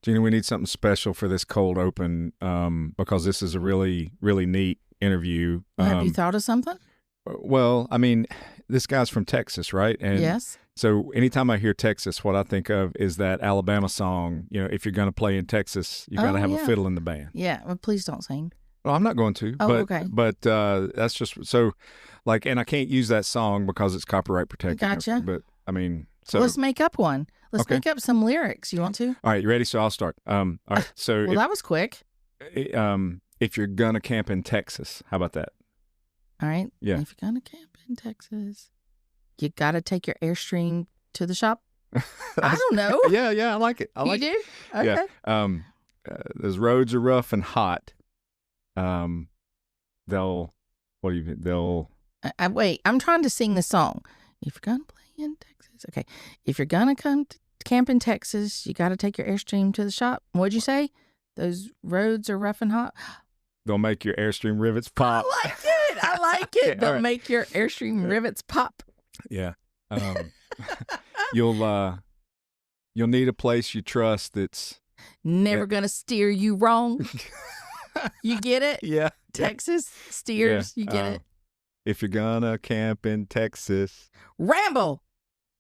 Gina, we need something special for this cold open because this is a really, really neat interview. Have you thought of something? Well, I mean, this guy's from Texas, right? And yes. So anytime I hear Texas, what I think of is that Alabama song, if you're going to play in Texas, you got to have a fiddle in the band. Yeah, well, please don't sing. Well, I'm not going to. Oh, but, okay. But that's just so, and I can't use that song because it's copyright protected. Gotcha. But I mean, so let's make up one. Let's make up some lyrics. You want to? All right, you ready? So I'll start. All right. So well, that was quick. If you're gonna camp in Texas, how about that? All right. Yeah. If you're gonna camp in Texas, you got to take your Airstream to the shop. I don't know. Yeah, I like it. You do? Okay. Yeah. Those roads are rough and hot. They'll. Wait. I'm trying to sing the song. If you're gonna play in Texas, okay. If you're gonna come to camp in Texas, you got to take your Airstream to the shop. What'd you say? Those roads are rough and hot. They'll make your Airstream rivets pop. I like it. They'll right. make your Airstream rivets pop. Yeah. You'll need a place you trust that's never gonna steer you wrong. You get it? Yeah. Texas steers. You get it? If you're gonna camp in Texas, Ramble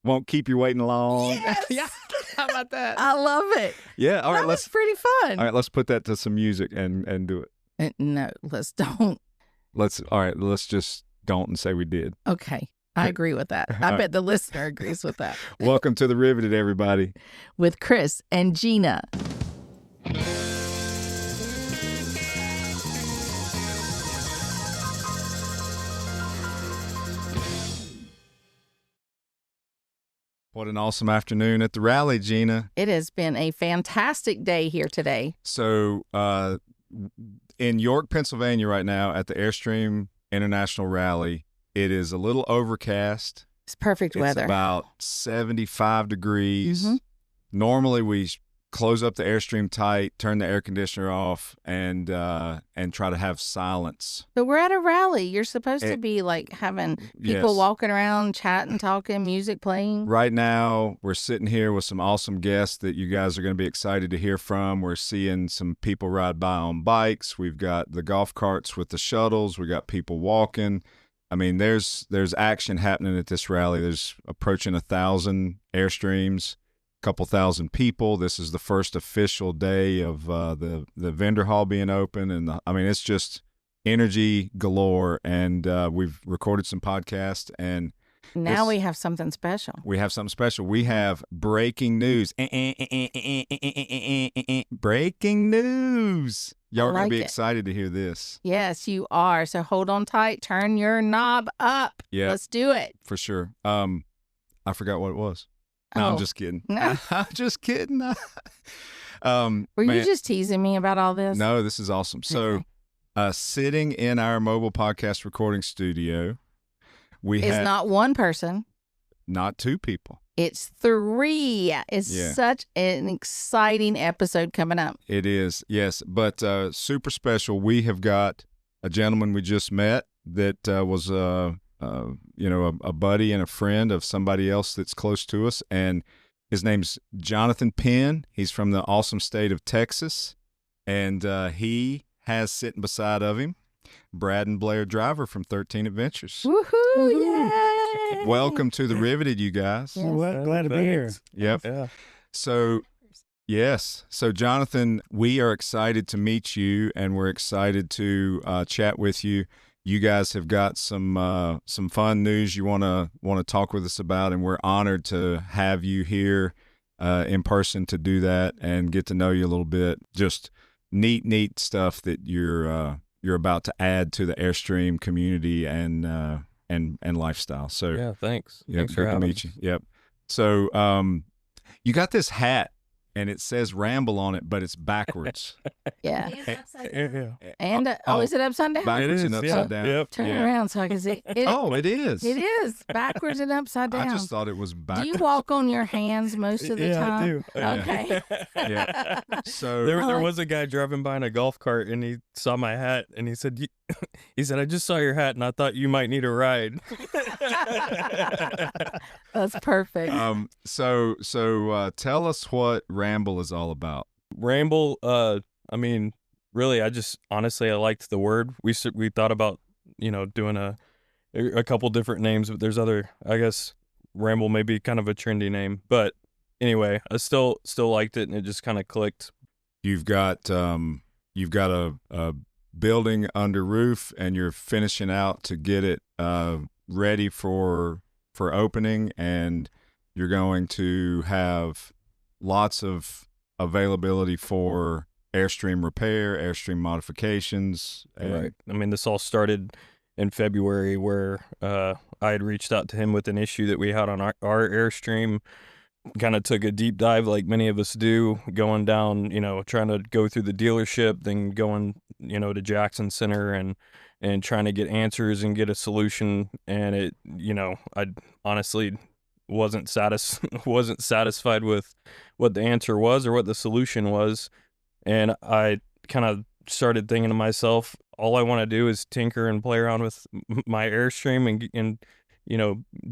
won't keep you waiting long. Yes. Yeah. How about that? I love it. Yeah. All right. That's pretty fun. All right. Let's put that to some music and do it. No, let's don't. Let's just don't and say we did. Okay. I agree with that. I bet the listener agrees with that. Welcome to The Riveted, everybody. With Chris and Gina. What an awesome afternoon at the rally, Gina. It has been a fantastic day here today. So in York, Pennsylvania right now at the Airstream International Rally, it is a little overcast. It's perfect weather. It's about 75 degrees. Mm-hmm. Normally we close up the Airstream tight, turn the air conditioner off, and try to have silence. But we're at a rally. You're supposed to be like having people walking around, chatting, talking, music playing. Right now, we're sitting here with some awesome guests that you guys are going to be excited to hear from. We're seeing some people ride by on bikes. We've got the golf carts with the shuttles. We got people walking. I mean, there's action happening at this rally. There's approaching 1,000 Airstreams. Couple thousand people. This is the first official day of the vendor hall being open, and it's just energy galore. And we've recorded some podcasts, and now we have something special. We have breaking news. Breaking news. Y'all are gonna be excited to hear this. Yes, you are. So hold on tight. Turn your knob up. Yeah, let's do it for sure. I forgot what it was. No, I'm just kidding. No. I'm just kidding. Were you just teasing me about all this? No, this is awesome. So, sitting in our mobile podcast recording studio, it's not one person. Not two people. It's three. It's such an exciting episode coming up. It is, yes. But super special. We have got a gentleman we just met that was a buddy and a friend of somebody else that's close to us. And his name's Jonathan Penn. He's from the awesome state of Texas. And he has sitting beside of him Brad and Blair Driver from 13 Adventures. Woohoo! Yay! Welcome to The Riveted, you guys. Yes. Well, glad to be here. Yep. Yeah. So, yes. So, Jonathan, we are excited to meet you, and we're excited to chat with you. You guys have got some fun news you want to talk with us about, and we're honored to have you here in person to do that and get to know you a little bit. Just neat stuff that you're about to add to the Airstream community and lifestyle. So yeah, thanks. Yep, Thanks for good to having meet you. Yep. So you got this hat. And it says Ramble on it, but it's backwards. Yeah. And is it upside down? Backwards and upside down. Yep. Turn it around so I can see. It is. It is. Backwards and upside down. I just thought it was backwards. Do you walk on your hands most of the time? I do. Okay. Yeah. So there was a guy driving by in a golf cart, and he saw my hat, and he said, I just saw your hat, and I thought you might need a ride. That's perfect. So tell us what Ramble is all about. Ramble, I mean, really, I liked the word. We thought about, doing a couple different names, but there's other, I guess Ramble may be kind of a trendy name, but anyway, I still liked it, and it just kind of clicked. You've got a building under roof, and you're finishing out to get it ready for opening, and you're going to have lots of availability for Airstream repair, Airstream modifications. Right. I mean, this all started in February, where I had reached out to him with an issue that we had on our Airstream. Kind of took a deep dive, like many of us do, going down, trying to go through the dealership, then going, to Jackson Center and trying to get answers and get a solution. And it, I honestly wasn't satisfied with what the answer was or what the solution was. And I kind of started thinking to myself, all I want to do is tinker and play around with my Airstream and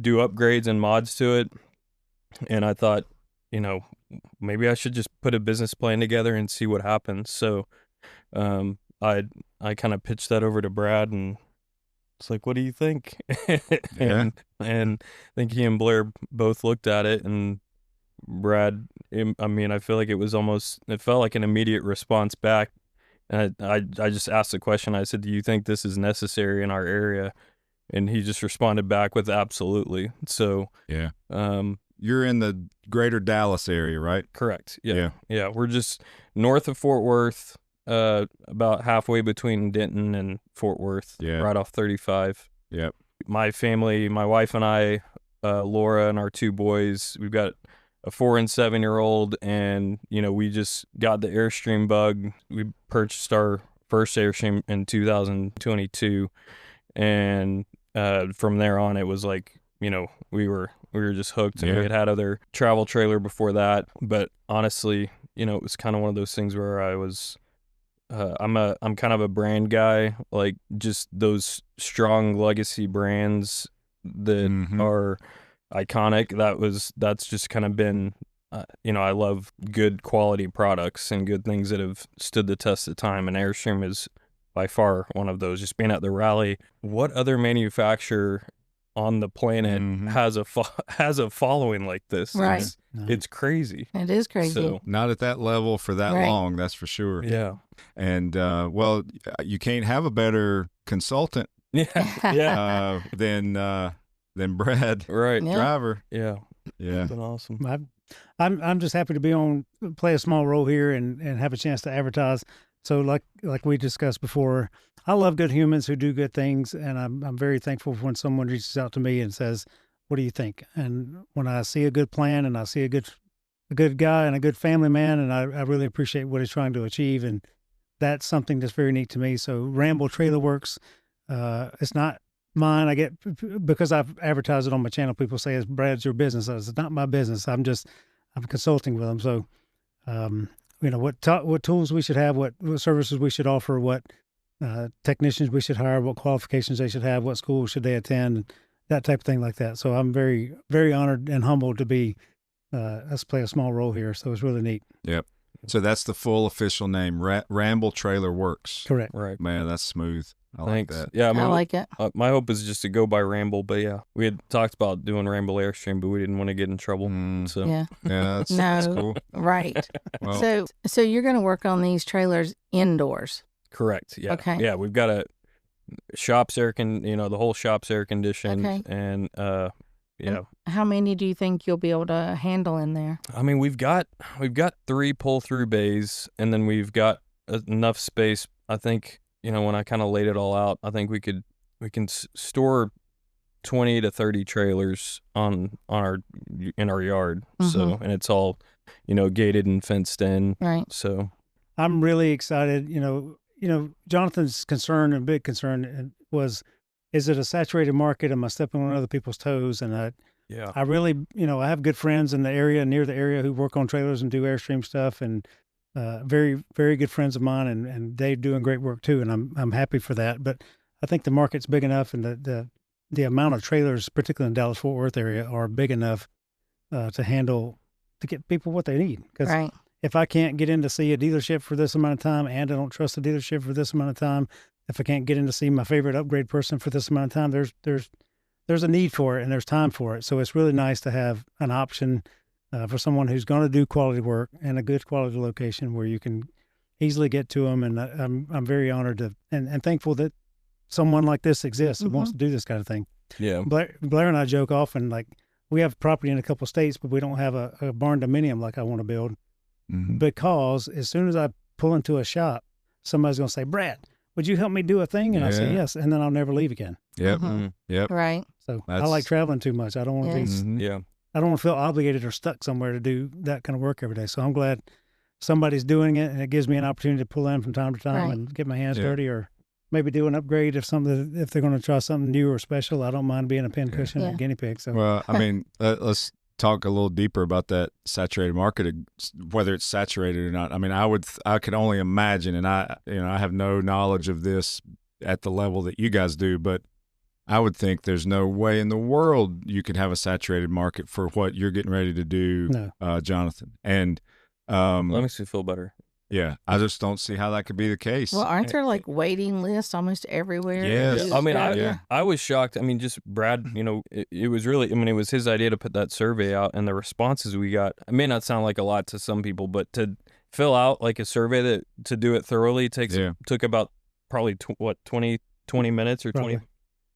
do upgrades and mods to it. And I thought, maybe I should just put a business plan together and see what happens. So I kind of pitched that over to Brad, and it's like, what do you think? and I think he and Blair both looked at it, and Brad, I mean, I feel like it felt like an immediate response back. And I just asked the question. I said, do you think this is necessary in our area? And he just responded back with absolutely. So yeah. You're in the greater Dallas area, right? Correct. Yeah. We're just north of Fort Worth, about halfway between Denton and Fort Worth, right off 35. Yep. My family, my wife and I, Laura and our two boys, we've got a 4 and 7-year-old, and we just got the Airstream bug. We purchased our first Airstream in 2022, and from there on, it was like, we were just hooked, and we had other travel trailer before that. But honestly, it was kind of one of those things where I was, I'm kind of a brand guy, like just those strong legacy brands that are iconic. That's just kind of been, I love good quality products and good things that have stood the test of time. And Airstream is by far one of those. Just being at the rally, what other manufacturer on the planet has a following like this? Right. It's crazy. It is crazy. So, not at that level for that long, that's for sure. Yeah. And well, you can't have a better consultant than Brad, right? Driver. Yeah. It's been awesome. I'm just happy to play a small role here and have a chance to advertise. So like we discussed before, I love good humans who do good things, and I'm very thankful when someone reaches out to me and says, "What do you think?" And when I see a good plan and I see a good guy and a good family man, and I really appreciate what he's trying to achieve, and that's something that's very neat to me. So Ramble Trailerworks, it's not mine. I get, because I've advertised it on my channel, people say, "It's Brad's your business." It's not my business. I'm consulting with them. So, what tools we should have, what services we should offer, what technicians we should hire, what qualifications they should have, what schools should they attend, that type of thing like that. So I'm very, very honored and humbled to be us play a small role here. So it's really neat. Yep. So that's the full official name, Ramble Trailerworks. Correct. Right. Man, that's smooth. Thanks. Like that. Yeah, I like it. My hope is just to go by Ramble, but yeah, we had talked about doing Ramble Airstream, but we didn't want to get in trouble. So Yeah. That's cool. Right. Well, So you're going to work on these trailers indoors. Correct. Yeah. Okay. Yeah, we've got a shop's the whole shop's air conditioned, Okay. and How many do you think you'll be able to handle in there? I mean, we've got 3 pull-through bays, and then we've got enough space. I think, when I kind of laid it all out, I think we can store 20 to 30 trailers in our yard. So, and it's all, gated and fenced in. Right. So I'm really excited. Jonathan's concern and big concern was, is it a saturated market? Am I stepping on other people's toes? And I really, I have good friends in the area, near the area, who work on trailers and do Airstream stuff, and very, very good friends of mine, and they're doing great work too. And I'm happy for that. But I think the market's big enough, and the amount of trailers, particularly in the Dallas-Fort Worth area, are big enough to get people what they need. Because Right. if I can't get in to see a dealership for this amount of time, and I don't trust the dealership for this amount of time, if I can't get in to see my favorite upgrade person for this amount of time, there's a need for it and there's time for it. So it's really nice to have an option for someone who's going to do quality work in a good quality location where you can easily get to them. And I'm very honored to and thankful that someone like this exists and wants to do this kind of thing. Yeah. Blair and I joke often, like, we have property in a couple states, but we don't have a barn dominium like I want to build, because as soon as I pull into a shop, somebody's going to say, Brad, would you help me do a thing? And I say yes, and then I'll never leave again. Yep. Yep. Right. So I like traveling too much. I don't want to be. I don't want to feel obligated or stuck somewhere to do that kind of work every day. So I'm glad somebody's doing it, and it gives me an opportunity to pull in from time to time and get my hands dirty, or maybe do an upgrade if they're going to try something new or special. I don't mind being a pincushion and a guinea pig. So well, I mean, let's talk a little deeper about that saturated market, whether it's saturated or not. I mean, I could only imagine, and I have no knowledge of this at the level that you guys do, but I would think there's no way in the world you could have a saturated market for what you're getting ready to do, Jonathan. And that makes me feel better. Yeah, I just don't see how that could be the case. Well, aren't there like waiting lists almost everywhere? Yes. I mean, I was shocked. I mean, just Brad, it was really, I mean, it was his idea to put that survey out, and the responses we got, it may not sound like a lot to some people, but to fill out like a survey to do it thoroughly took about probably 20 minutes or 20.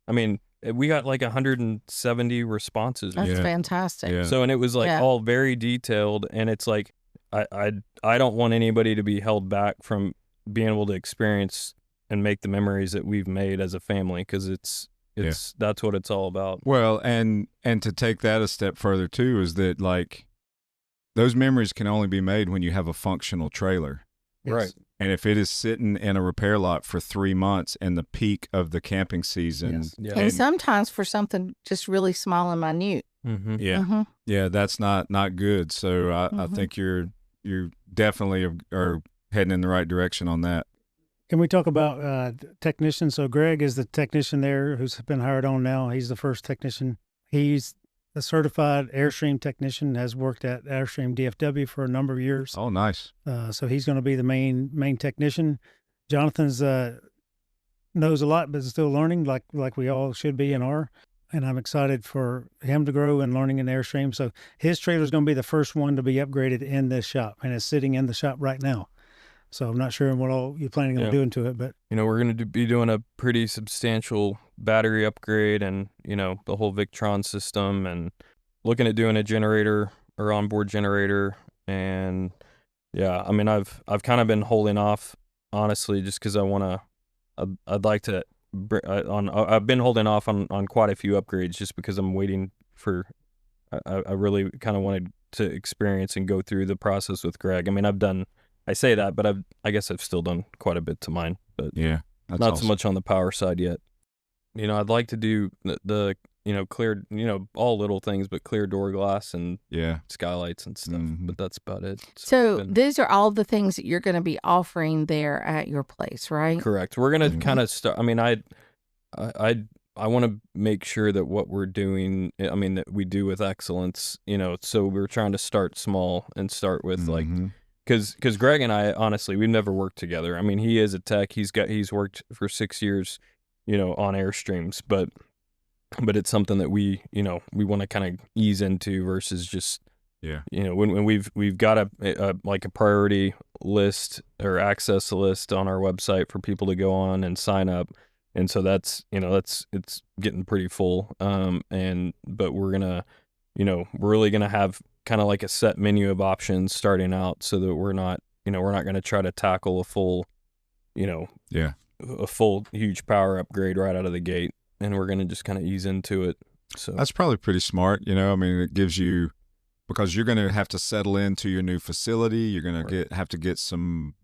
I mean, we got like 170 responses. That's fantastic. Yeah. So, and it was like all very detailed, and it's like, I don't want anybody to be held back from being able to experience and make the memories that we've made as a family, because that's what it's all about. Well, and to take that a step further too is that, like, those memories can only be made when you have a functional trailer. Yes. Right. And if it is sitting in a repair lot for 3 months in the peak of the camping season, and sometimes for something just really small and minute, that's not good. So I think you definitely are heading in the right direction on that. Can we talk about technicians? So Greg is the technician there who's been hired on now. He's the first technician. He's a certified Airstream technician, has worked at Airstream DFW for a number of years. Oh, nice. So he's going to be the main technician. Jonathan's knows a lot, but is still learning, like we all should be and are. And I'm excited for him to grow and learning in Airstream. So his trailer is going to be the first one to be upgraded in this shop, and it's sitting in the shop right now. So I'm not sure what all you're planning on doing to it, but we're going to be doing a pretty substantial battery upgrade, and the whole Victron system, and looking at doing a generator or onboard generator. And I mean, I've kind of been holding off, honestly, just because I'd like to. I've been holding off on quite a few upgrades just because I'm waiting for. I really kind of wanted to experience and go through the process with Greg. I mean, I say that, but I guess I've still done quite a bit to mine, but that's not awesome. so much on the power side yet. I'd like to do the clear, all little things, but clear door glass and skylights and stuff. But that's about it. So these are all the things that you're going to be offering there at your place, right? Correct. We're going to kind of start. I mean, I want to make sure that what we're doing, I mean, that we do with excellence. So we're trying to start small and start with like. Because Greg and I, honestly, we've never worked together. I mean, he is a tech. He's worked for 6 years, on Airstreams, but it's something that we want to kind of ease into versus just, when we've got a priority list or access list on our website for people to go on and sign up, and so it's getting pretty full. But we're gonna, we're really gonna have kind of like a set menu of options starting out, so that we're not going to try to tackle a full, a full huge power upgrade right out of the gate, and we're going to just kind of ease into it. So that's probably pretty smart. I mean, it gives you, because you're going to have to settle into your new facility. You're going to have to get some,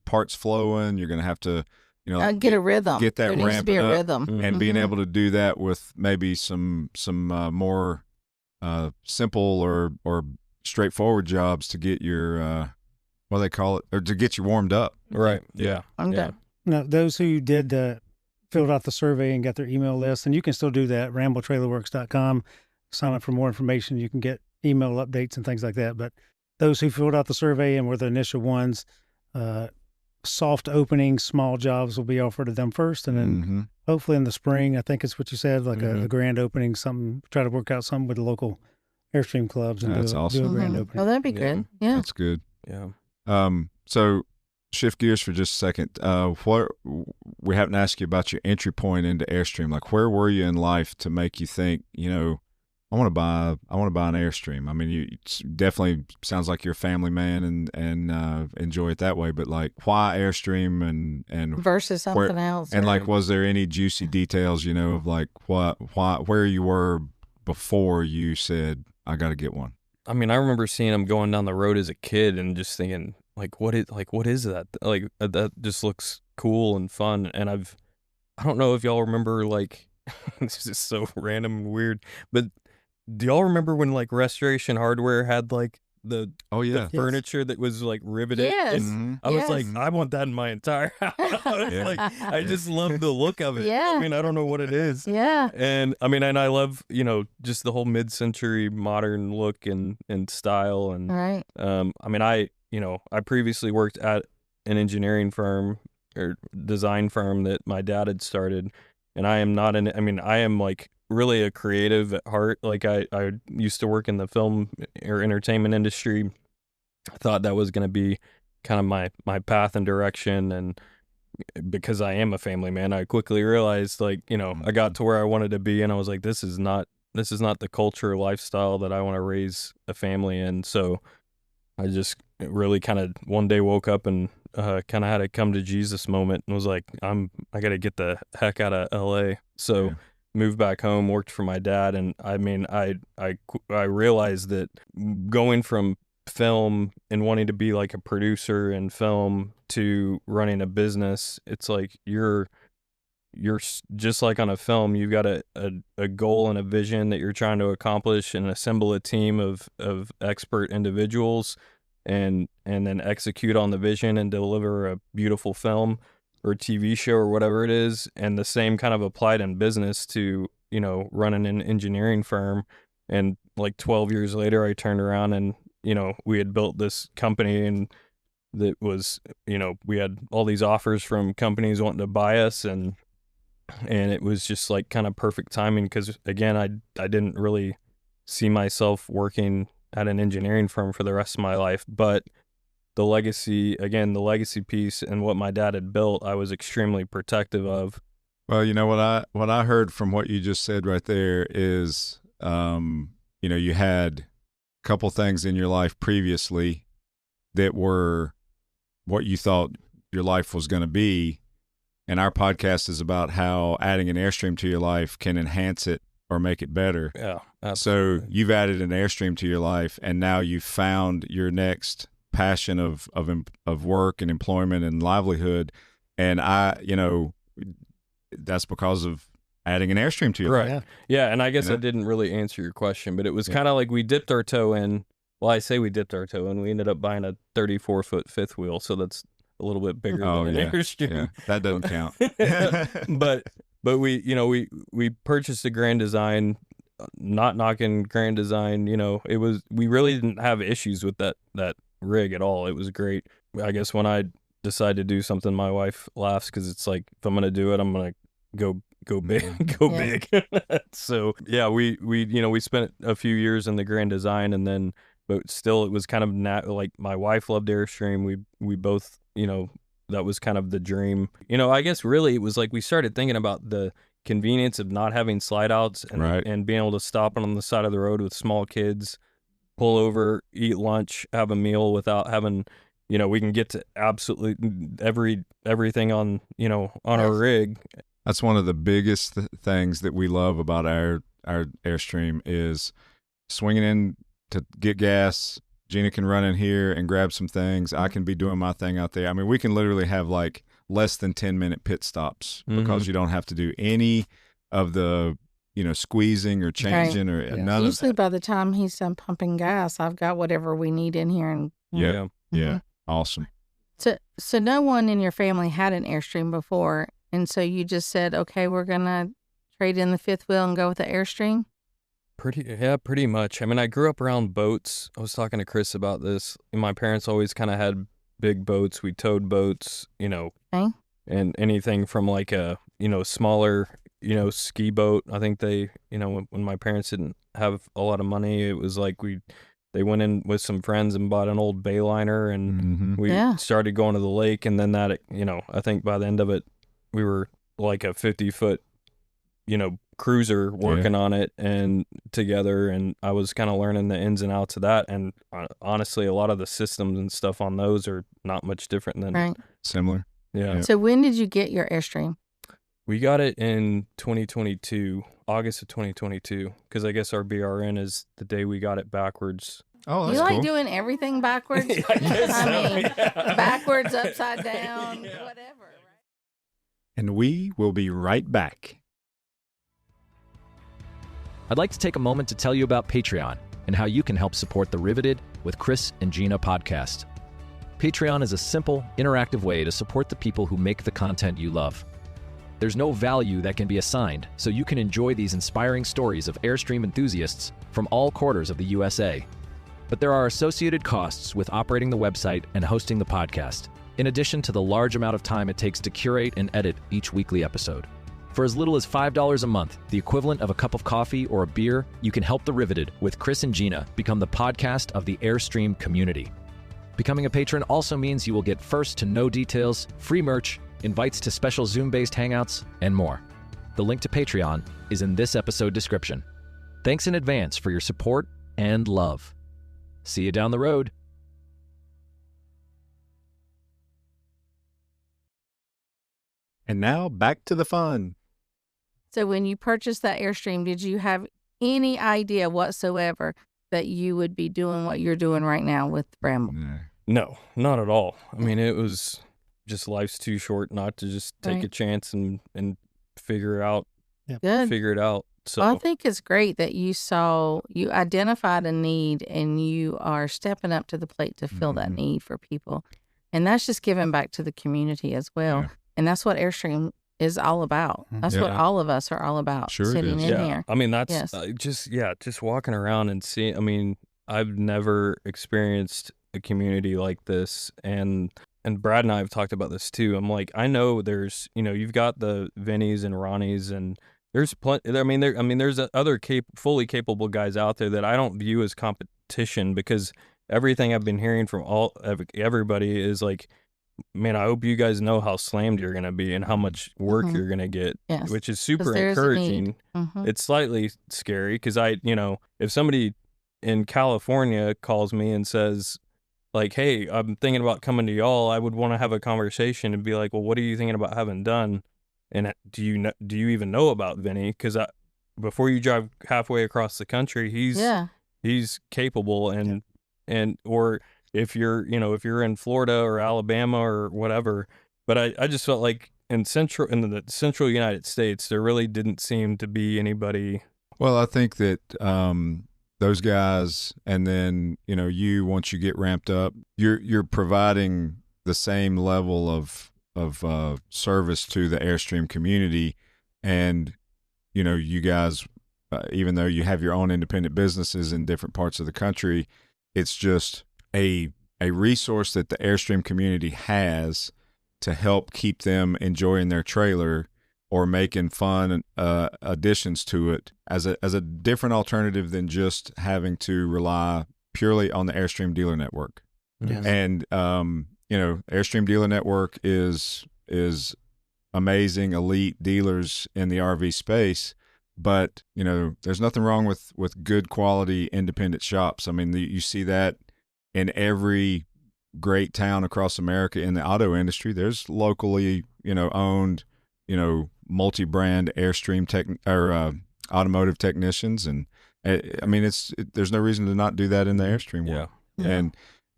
parts flowing. You're going to have to, get a rhythm. Get that ramp up. There needs to be a rhythm. And being able to do that with maybe some more simple or straightforward jobs to get your what do they call it, or to get you warmed up. Right. Yeah. I'm done. Now, those who did filled out the survey and got their email list, and you can still do that. RambleTrailerworks.com. Sign up for more information. You can get email updates and things like that. But those who filled out the survey and were the initial ones, soft openings, small jobs will be offered to them first, and then hopefully in the spring, I think it's what you said, like a grand opening, something, try to work out something with the local Airstream clubs and That's awesome. do a grand opening. Oh, that'd be good. Yeah. That's good. Yeah. So shift gears for just a second. What we haven't asked you about your entry point into Airstream. Like, where were you in life to make you think, I want to buy an Airstream? I mean, it definitely sounds like you're a family man and enjoy it that way. But like, why Airstream and versus something else? And like, was there any juicy details, of like where you were before you said, I got to get one? I mean, I remember seeing them going down the road as a kid and just thinking, what is that? Like, that just looks cool and fun. And I don't know if y'all remember, like, this is so random and weird, but do y'all remember when like Restoration Hardware had like the furniture that was like riveted? Yes. And I was like, I want that in my entire house. Like, I just love the look of it. Yeah. I mean, I don't know what it is. Yeah. And I mean, and I love, just the whole mid-century modern look and style. And right. I mean, I previously worked at an engineering firm or design firm that my dad had started, and I am like really a creative at heart. Like I used to work in the film or entertainment industry. I thought that was going to be kind of my path and direction. And because I am a family man, I quickly realized, like, I got to where I wanted to be, and I was like, this is not the culture or lifestyle that I want to raise a family in. So I just really kind of one day woke up and kind of had a come to Jesus moment and was like, I got to get the heck out of LA. So moved back home, worked for my dad. And I mean, I realized that going from film and wanting to be like a producer in film to running a business, it's like you're just like on a film, you've got a goal and a vision that you're trying to accomplish and assemble a team of expert individuals and then execute on the vision and deliver a beautiful film or TV show or whatever it is. And the same kind of applied in business to, running an engineering firm. And like 12 years later, I turned around and, we had built this company, and that was, we had all these offers from companies wanting to buy us, and it was just like kind of perfect timing because, again, I didn't really see myself working at an engineering firm for the rest of my life, but the legacy piece and what my dad had built, I was extremely protective of. Well, what I heard from what you just said right there is, you had a couple things in your life previously that were what you thought your life was going to be. And our podcast is about how adding an Airstream to your life can enhance it or make it better. Yeah, absolutely. So you've added an Airstream to your life, and now you've found your next passion of work and employment and livelihood. And that's because of adding an Airstream to your life. Yeah, and I guess I didn't really answer your question, but it was kind of like we dipped our toe in. Well, I say we dipped our toe in. We ended up buying a 34-foot fifth wheel, so that's a little bit bigger than an Airstream. Yeah, that doesn't count. But we purchased a Grand Design. Not knocking Grand Design, we really didn't have issues with that rig at all. It was great. I guess when I decide to do something, my wife laughs because it's like, if I'm gonna do it, I'm gonna go big, big. So yeah, we spent a few years in the Grand Design, and then, but still, it was kind of like my wife loved Airstream. We both, that was kind of the dream. I guess really it was like we started thinking about the convenience of not having slide outs and being able to stop on the side of the road with small kids, pull over, eat lunch, have a meal without having, we can get to absolutely everything on our rig. That's one of the biggest things that we love about our Airstream is swinging in to get gas. Gina can run in here and grab some things. I can be doing my thing out there. I mean, we can literally have like less than 10-minute pit stops because you don't have to do any of the, squeezing or changing or none of that. Usually by the time he's done pumping gas, I've got whatever we need in here. And Yeah. Awesome. So no one in your family had an Airstream before, and so you just said, okay, we're going to trade in the fifth wheel and go with the Airstream? Pretty much. I mean, I grew up around boats. I was talking to Chris about this. And my parents always kind of had big boats. We towed boats, Okay. and anything from like a, smaller, ski boat. I think they, when my parents didn't have a lot of money, it was like they went in with some friends and bought an old Bayliner, and we started going to the lake. And then that, I think by the end of it, we were like a 50-foot, cruiser working on it and together, and I was kind of learning the ins and outs of that. And honestly, a lot of the systems and stuff on those are not much different than similar. Yeah. So when did you get your Airstream? We got it in 2022, August of 2022, because I guess our BRN is the day we got it backwards. Oh, that's you like cool. doing everything backwards? I mean, backwards, upside down, whatever. Right? And we will be right back. I'd like to take a moment to tell you about Patreon and how you can help support the Riveted with Chris and Gina podcast. Patreon is a simple, interactive way to support the people who make the content you love. There's no value that can be assigned, so you can enjoy these inspiring stories of Airstream enthusiasts from all quarters of the USA. But there are associated costs with operating the website and hosting the podcast, in addition to the large amount of time it takes to curate and edit each weekly episode. For as little as $5 a month, the equivalent of a cup of coffee or a beer, you can help the Riveted with Chris and Gina become the podcast of the Airstream community. Becoming a patron also means you will get first-to-know details, free merch, invites to special Zoom-based hangouts, and more. The link to Patreon is in this episode description. Thanks in advance for your support and love. See you down the road. And now back to the fun. So when you purchased that Airstream, did you have any idea whatsoever that you would be doing what you're doing right now with Ramble? No, not at all. I mean, it was just life's too short not to just take a chance and figure it out. So Well, I think it's great that you identified a need and you are stepping up to the plate to fill that need for people. And that's just giving back to the community as well. Yeah. And that's what Airstream is all about. That's what all of us are all about. Sure sitting in here. I mean, that's just walking around and seeing. I mean, I've never experienced a community like this, and Brad and I have talked about this too. I'm like, I know there's, you've got the Vinnies and Ronnies, and there's plenty. There's other fully capable guys out there that I don't view as competition, because everything I've been hearing from everybody is like, man, I hope you guys know how slammed you're going to be and how much work you're going to get, which is super encouraging. It's slightly scary because if somebody in California calls me and says like, hey, I'm thinking about coming to y'all, I would want to have a conversation and be like, well, what are you thinking about having done? And do you even know about Vinny? Because before you drive halfway across the country, he's capable or if you're in Florida or Alabama or whatever. But I just felt like in the central United States, there really didn't seem to be anybody. Well, I think that those guys, and then once you get ramped up, you're providing the same level of service to the Airstream community, and you guys, even though you have your own independent businesses in different parts of the country, it's just a resource that the Airstream community has to help keep them enjoying their trailer or making fun additions to it as a different alternative than just having to rely purely on the Airstream dealer network. Yes. And Airstream dealer network is amazing, elite dealers in the RV space. But there's nothing wrong with good quality independent shops. I mean, you see that in every great town across America in the auto industry. There's locally, owned, multi-brand Airstream automotive technicians, and there's no reason to not do that in the Airstream world. Yeah.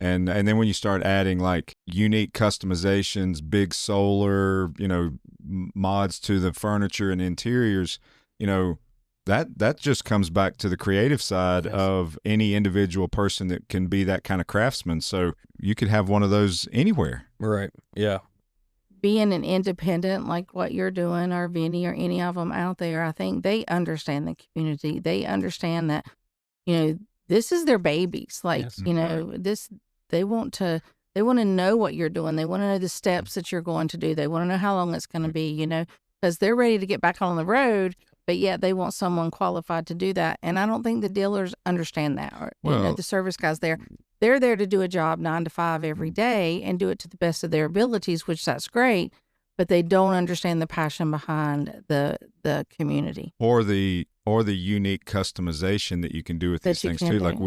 And then when you start adding like unique customizations, big solar, mods to the furniture and interiors, that just comes back to the creative side of any individual person that can be that kind of craftsman. So you could have one of those anywhere. Right. Yeah. being an independent like what you're doing, or Vinny, or any of them out there, I think they understand the community. They understand that, this is their babies. Like, Yes. they want to know what you're doing. They want to know the steps that you're going to do. They want to know how long it's going to be, because they're ready to get back on the road, but yet they want someone qualified to do that. And I don't think the dealers understand that, or the service guys there. They're there to do a job 9 to 5 every day and do it to the best of their abilities, which that's great, but they don't understand the passion behind the community. Or the unique customization that you can do with these things too. Like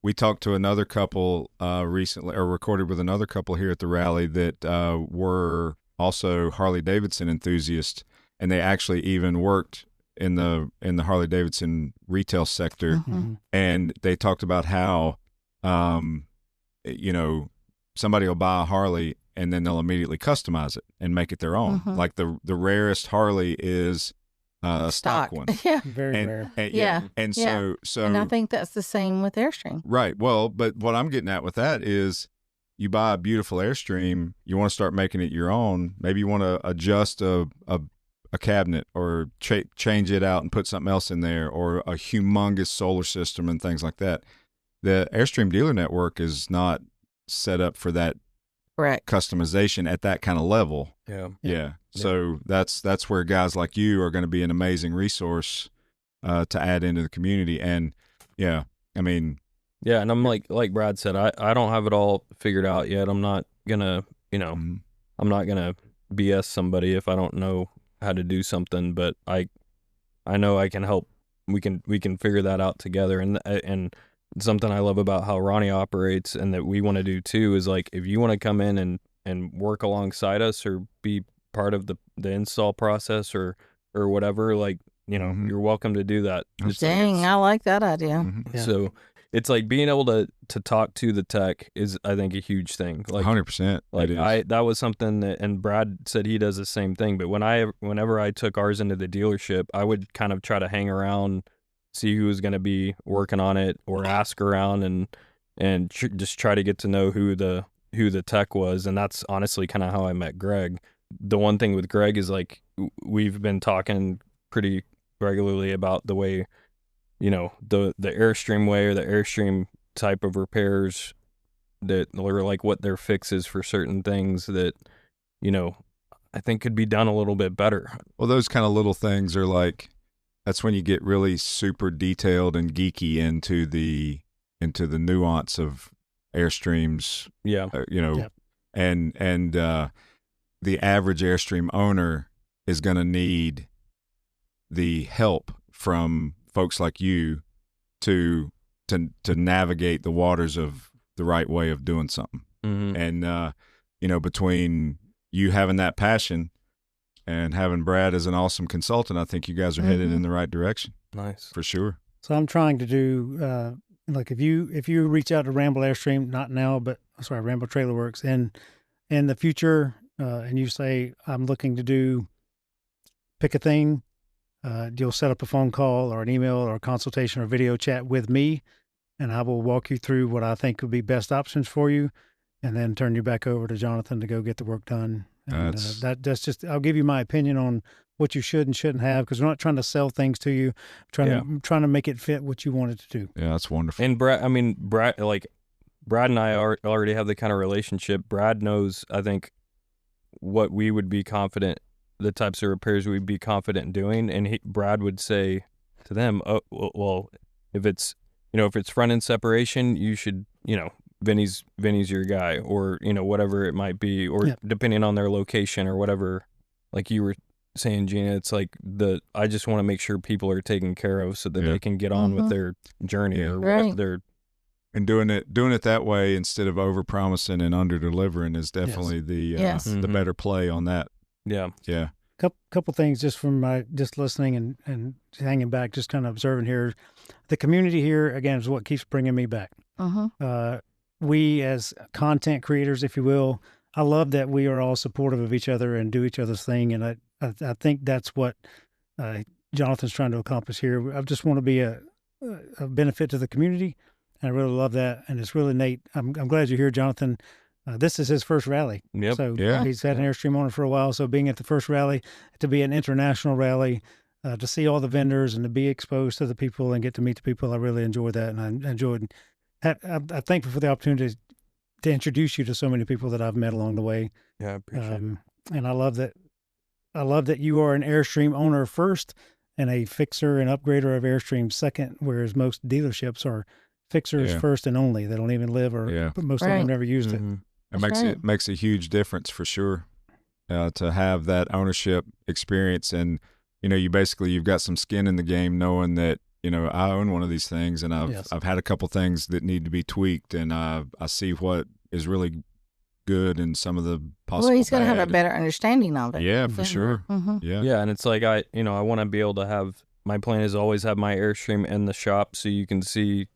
we talked to another couple recently, or recorded with another couple here at the rally that were also Harley Davidson enthusiasts, and they actually even worked in the Harley Davidson retail sector, and they talked about how somebody will buy a Harley and then they'll immediately customize it and make it their own. Like the rarest Harley is a stock one. Yeah. Very rare. And so and I think that's the same with Airstream. Right. Well, but what I'm getting at with that is you buy a beautiful Airstream, you want to start making it your own. Maybe you want to adjust a cabinet, or change it out and put something else in there, or a humongous solar system and things like that. The Airstream dealer network is not set up for that Correct. customization at that kind of level. Yeah. So that's where guys like you are going to be an amazing resource to add into the community. And and I'm like Brad said, I don't have it all figured out yet. I'm not gonna, I'm not gonna BS somebody if I don't know how to do something, but I know I can help. We can figure that out together. And something I love about how Ronnie operates, and that we want to do too, is like, if you want to come in and work alongside us, or be part of the install process, or whatever, like, you're welcome to do that. Dang, I like that idea. So it's like being able to talk to the tech is, I think, a huge thing. Like 100%. Like that was something that, and Brad said he does the same thing. But whenever I took ours into the dealership, I would kind of try to hang around, see who was going to be working on it, or ask around and just try to get to know who the tech was. And that's honestly kind of how I met Greg. The one thing with Greg is, like, we've been talking pretty regularly about the way, the Airstream way, or the Airstream type of repairs, that are like what their fixes for certain things that, I think could be done a little bit better. Well, those kind of little things are like, that's when you get really super detailed and geeky into the nuance of Airstreams. And the average Airstream owner is going to need the help from folks like you to navigate the waters of the right way of doing something. And between you having that passion and having Brad as an awesome consultant, I think you guys are headed in the right direction. Nice. For sure. So I'm trying to do, like, if you reach out to Ramble Airstream, not now, but Ramble Trailerworks, and in the future, and you say, I'm looking to pick a thing, you'll set up a phone call or an email or a consultation or video chat with me, and I will walk you through what I think would be best options for you, and then turn you back over to Jonathan to go get the work done. And that's just, I'll give you my opinion on what you should and shouldn't have, because we're not trying to sell things to you, trying to make it fit what you want it to do. Yeah, that's wonderful. And Brad and I already have the kind of relationship. Brad knows, I think, what we would be confident, the types of repairs we'd be confident in doing, and Brad would say to them, "Oh, well, if it's front end separation, you should, Vinny's your guy," or whatever it might be, or depending on their location or whatever. Like you were saying, Gina, it's like I just want to make sure people are taken care of so that they can get on with their journey or their. And doing it that way instead of over promising and under delivering is definitely the better play on that. Yeah. Yeah. Couple things just from my listening and hanging back, just kind of observing here. The community here, again, is what keeps bringing me back. We as content creators, if you will, I love that we are all supportive of each other and do each other's thing. And I think that's what Jonathan's trying to accomplish here. I just want to be a benefit to the community. And I really love that. And it's really neat. I'm glad you're here, Jonathan. this is his first rally. Yep. So Yeah. he's had an Airstream on it for a while. So being at the first rally, to be an international rally, to see all the vendors and to be exposed to the people and get to meet the people, I really enjoyed that. And I enjoyed, I'm thankful for the opportunity to introduce you to so many people that I've met along the way. Yeah, I appreciate it. And I love that you are an Airstream owner first and a fixer and upgrader of Airstream second, whereas most dealerships are fixers first and only. They don't even live or most of them never used it. It makes a huge difference for sure to have that ownership experience. And, you've got some skin in the game knowing that, I own one of these things and I've had a couple things that need to be tweaked, and I see what is really good and some of the possible Well, he's going to have bad. a better understanding of it. Yeah, for sure. Mm-hmm. Yeah. And it's like I want to be able to have, my plan is always have my Airstream in the shop so you can see,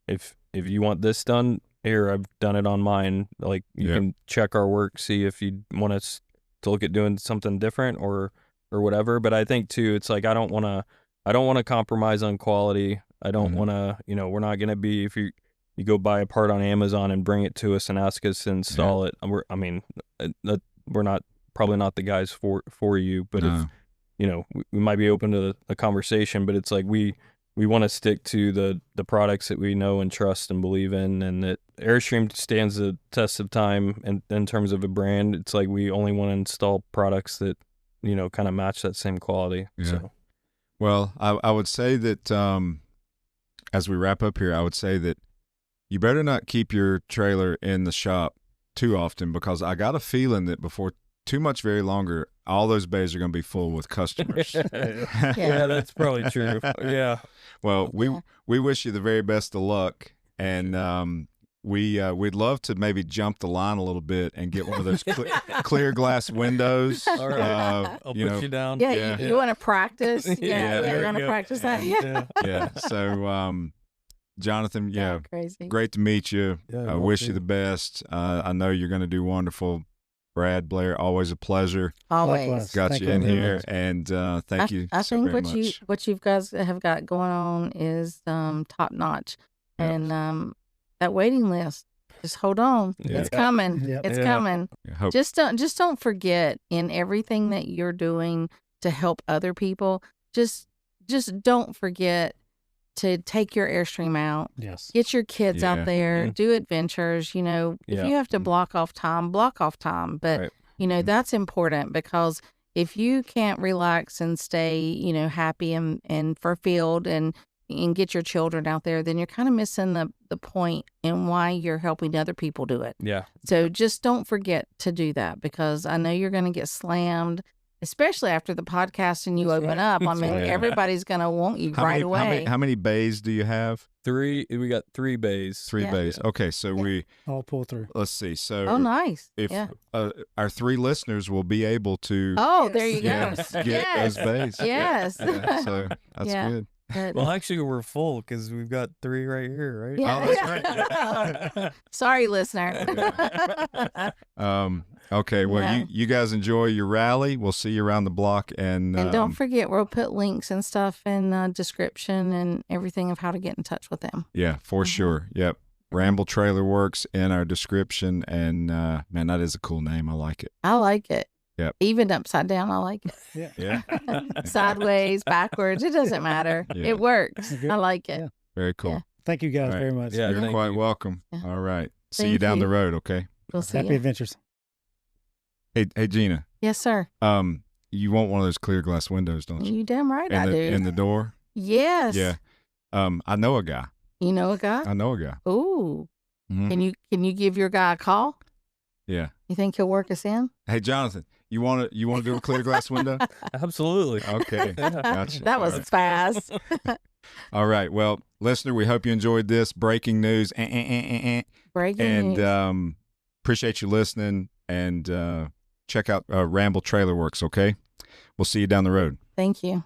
if you want this done, here, I've done it on mine. Like you can check our work, see if you want us to look at doing something different or whatever. But I think too, it's like I don't want to compromise on quality. I don't want to, we're not going to be, if you go buy a part on Amazon and bring it to us and ask us to install it. We're probably not the guys for you, but if, we might be open to a conversation, but it's like we want to stick to the products that we know and trust and believe in, and that Airstream stands the test of time. And in terms of a brand, it's like we only want to install products that, kind of match that same quality. Yeah. So. Well, I would say that as we wrap up here, I would say that you better not keep your trailer in the shop too often, because I got a feeling that before too much very longer, all those bays are going to be full with customers. Yeah, that's probably true. Yeah. Well, we wish you the very best of luck, and we'd love to maybe jump the line a little bit and get one of those clear glass windows. All right. I'll put you down. Yeah, you want to practice? Yeah, you're going to practice that. Yeah. So, Jonathan, crazy. Great to meet you. Yeah, I wish you the best. I know you're going to do wonderful. Brad, Blair, always a pleasure. Always. Likewise. Got Thank you you in very here, much. and thank you I so think very what much. what you guys have got going on is top notch, and that waiting list. Just hold on, Yeah. it's coming. Yep. It's Yeah. coming. I hope- Just don't forget in everything that you're doing to help other people. Just don't forget to take your Airstream out. Yes. Get your kids Yeah. out there, do adventures. If Yeah. you have to block off time, block off time. But Right. that's important, because if you can't relax and stay, happy and fulfilled and get your children out there, then you're kind of missing the point and why you're helping other people do it. Yeah. So just don't forget to do that, because I know you're going to get slammed, especially after the podcast and you open up. I mean, right. everybody's going to want you How right many, away. How many bays do you have? We got 3 bays. 3 Yeah. bays. Okay, so All pull through. let's see. So Oh, nice. if Yeah. our 3 listeners will be able to Oh, there you get go. those bays. Yes. Yeah, so that's Yeah. good. But- Well, actually, we're full because we've got 3 right here, right? Yeah. Oh, that's right. Sorry, listener. Okay, well, Yeah. you guys enjoy your rally. We'll see you around the block, and And don't forget, we'll put links and stuff in the description and everything of how to get in touch with them. yeah, for sure. Yep. Ramble Trailerworks in our description, and man, that is a cool name. I like it. I like it. Yep. Even upside down, I like it. Yeah, Sideways, backwards, it doesn't matter. Yeah. It works. Good. I like it. Yeah. very cool. Yeah. Thank you guys All right. very much. Yeah. You're thank quite you. welcome. Yeah. All right. See you Thank down the you. road, okay? We'll see Happy you. adventures. Hey, Gina. Yes, sir. You want one of those clear glass windows, don't you? You damn right I do. In the door. Yes. Yeah. I know a guy. You know a guy? I know a guy. Ooh. Mhm. Can you give your guy a call? Yeah. You think he'll work us in? Hey, Jonathan, you want to do a clear glass window? Absolutely. Okay. Yeah. Gotcha. That was fast. All right. Well, listener, we hope you enjoyed this breaking news. Breaking And news. appreciate you listening, and check out Ramble Trailerworks, okay? We'll see you down the road. Thank you.